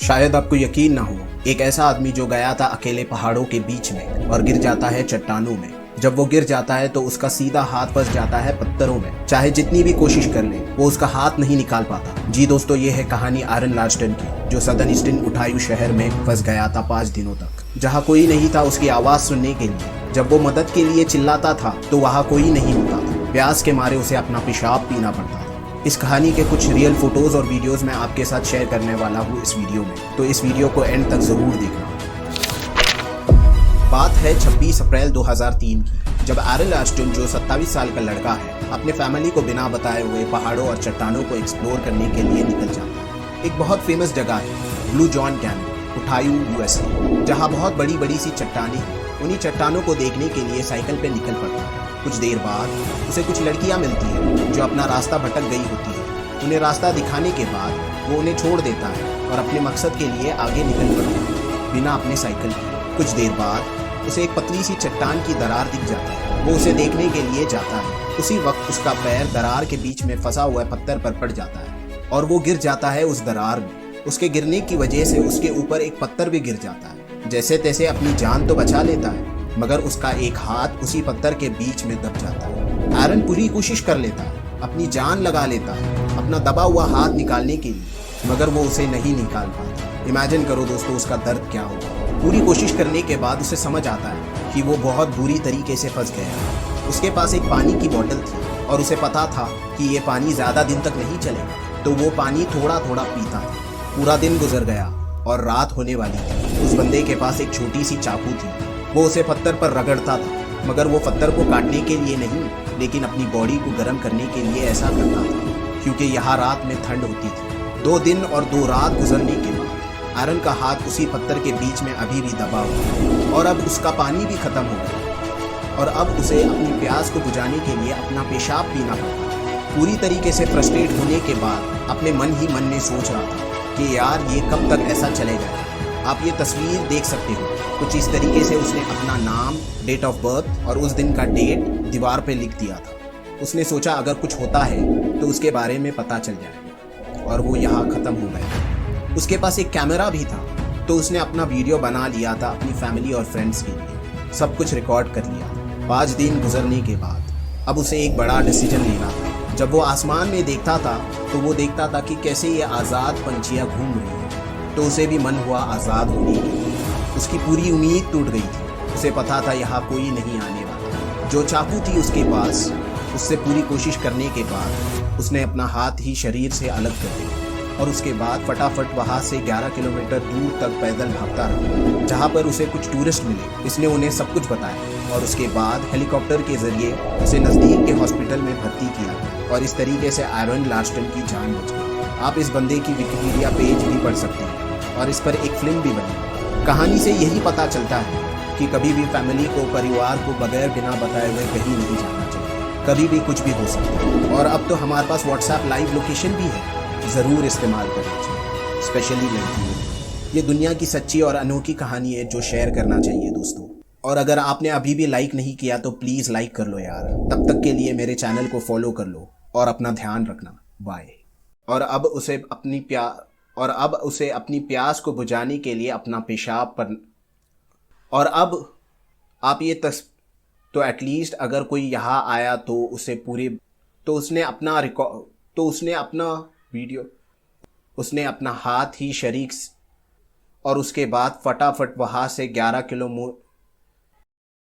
शायद आपको यकीन ना हो, एक ऐसा आदमी जो गया था अकेले पहाड़ों के बीच में और गिर जाता है चट्टानों में। जब वो गिर जाता है तो उसका सीधा हाथ फंस जाता है पत्थरों में। चाहे जितनी भी कोशिश कर ले, वो उसका हाथ नहीं निकाल पाता। जी दोस्तों, ये है कहानी आरन लार्सन की, जो सदर्न ईस्टर्न ओहायो शहर में फंस गया था 5 दिनों तक, जहाँ कोई नहीं था उसकी आवाज सुनने के लिए। जब वो मदद के लिए चिल्लाता था तो वहाँ कोई नहीं होता था। प्यास के मारे उसे अपना पेशाब पीना पड़ता था। इस कहानी के कुछ रियल फोटोज और वीडियोस मैं आपके साथ शेयर करने वाला हूँ इस वीडियो में, तो इस वीडियो को एंड तक जरूर देखना। बात है 26 अप्रैल 2003 की, जब आरन लार्सन, जो 27 साल का लड़का है, अपने फैमिली को बिना बताए हुए पहाड़ों और चट्टानों को एक्सप्लोर करने के लिए निकल जाता है। एक बहुत फेमस जगह है blue John canyon, Ohio, USA, जहाँ बहुत बड़ी बड़ी सी चट्टानें हैं। उन्हीं चट्टानों को देखने के लिए साइकिल पे निकल पड़ता है। कुछ देर बाद उसे कुछ लड़कियां मिलती हैं जो अपना रास्ता भटक गई होती है। उन्हें रास्ता दिखाने के बाद वो उन्हें छोड़ देता है और अपने मकसद के लिए आगे निकल पड़ता है बिना अपने साइकिल के। कुछ देर बाद उसे एक पतली सी चट्टान की दरार दिख जाती है। वो उसे देखने के लिए जाता है। उसी वक्त उसका पैर दरार के बीच में फंसा हुआ पत्थर पर पड़ जाता है और वो गिर जाता है उस दरार में। उसके गिरने की वजह से उसके ऊपर एक पत्थर भी गिर जाता है। जैसे तैसे अपनी जान तो बचा लेता है, मगर उसका एक हाथ उसी पत्थर के बीच में दब जाता है। आरन पूरी कोशिश कर लेता है, अपनी जान लगा लेता है अपना दबा हुआ हाथ निकालने के लिए, मगर वो उसे नहीं निकाल पाता। इमेजिन करो दोस्तों उसका दर्द क्या होगा। पूरी कोशिश करने के बाद उसे समझ आता है कि वो बहुत बुरी तरीके से फंस गया है। उसके पास एक पानी की बोतल थी और उसे पता था कि ये पानी ज्यादा दिन तक नहीं चलेगा, तो वो पानी थोड़ा थोड़ा पीता था। पूरा दिन गुजर गया और रात होने वाली थी। उस बंदे के पास एक छोटी सी चाकू थी। वो उसे पत्थर पर रगड़ता था, मगर वो पत्थर को काटने के लिए नहीं, लेकिन अपनी बॉडी को गर्म करने के लिए ऐसा करता था, क्योंकि यहाँ रात में ठंड होती थी। 2 दिन और 2 रात गुजरने के बाद आरन का हाथ उसी पत्थर के बीच में अभी भी दबा हुआ और अब उसका पानी भी खत्म हो गया और अब उसे अपनी प्यास को बुझाने के लिए अपना पेशाब पीना पड़ता। पूरी तरीके से फ्रस्ट्रेट होने के बाद अपने मन ही मन में सोच रहा था कि यार ये कब तक ऐसा चलेगा। आप ये तस्वीर देख सकते हो। कुछ इस तरीके से उसने अपना नाम, डेट ऑफ बर्थ और उस दिन का डेट दीवार पे लिख दिया था। उसने सोचा अगर कुछ होता है तो उसके बारे में पता चल जाएगा, और वो यहाँ ख़त्म हो गया। उसके पास एक कैमरा भी था, तो उसने अपना वीडियो बना लिया था अपनी फैमिली और फ्रेंड्स के लिए। सब कुछ रिकॉर्ड कर लिया। 5 दिन गुजरने के बाद अब उसे एक बड़ा डिसीजन लेना था। जब वो आसमान में देखता था तो वो देखता था कि कैसे ये आज़ाद पंछियाँ घूम रही हैं, तो उसे भी मन हुआ आज़ाद होने के लिए। उसकी पूरी उम्मीद टूट गई थी। उसे पता था यहाँ कोई नहीं आने वाला। जो चाकू थी उसके पास, उससे पूरी कोशिश करने के बाद उसने अपना हाथ ही शरीर से अलग कर दिया और उसके बाद फटाफट वहाँ से 11 किलोमीटर दूर तक पैदल भागता रहा, जहाँ पर उसे कुछ टूरिस्ट मिले। इसने उन्हें सब कुछ बताया और उसके बाद हेलीकॉप्टर के जरिए उसे नज़दीक के हॉस्पिटल में भर्ती किया और इस तरीके से आरन लार्सन की जान बच गई। आप इस बंदे की विकिपीडिया पेज भी पढ़ सकते हैं और इस पर एक फिल्म भी बनी। कहानी से यही पता चलता है कि कभी भी फैमिली को, परिवार को बगैर बिना बताए हुए कहीं नहीं जाना चाहिए। कभी भी कुछ भी हो सकता है। और अब तो हमारे पास व्हाट्सएप लाइव लोकेशन भी है, ज़रूर इस्तेमाल करना चाहिए, स्पेशली लड़कियों। ये दुनिया की सच्ची और अनोखी कहानी है जो शेयर करना चाहिए दोस्तों। और अगर आपने अभी भी लाइक नहीं किया तो प्लीज़ लाइक कर लो यार। तब तक के लिए मेरे चैनल को फॉलो कर लो और अपना ध्यान रखना। बाय। और अब उसे अपनी प्यास को बुझाने के लिए अपना पेशाब पर, और अब आप ये तो एटलीस्ट अगर कोई यहाँ आया तो उसे पूरे, तो उसने अपना रिकॉर्ड, तो उसने अपना वीडियो, उसने अपना हाथ ही शरीक और उसके बाद फटाफट वहाँ से 11 किलो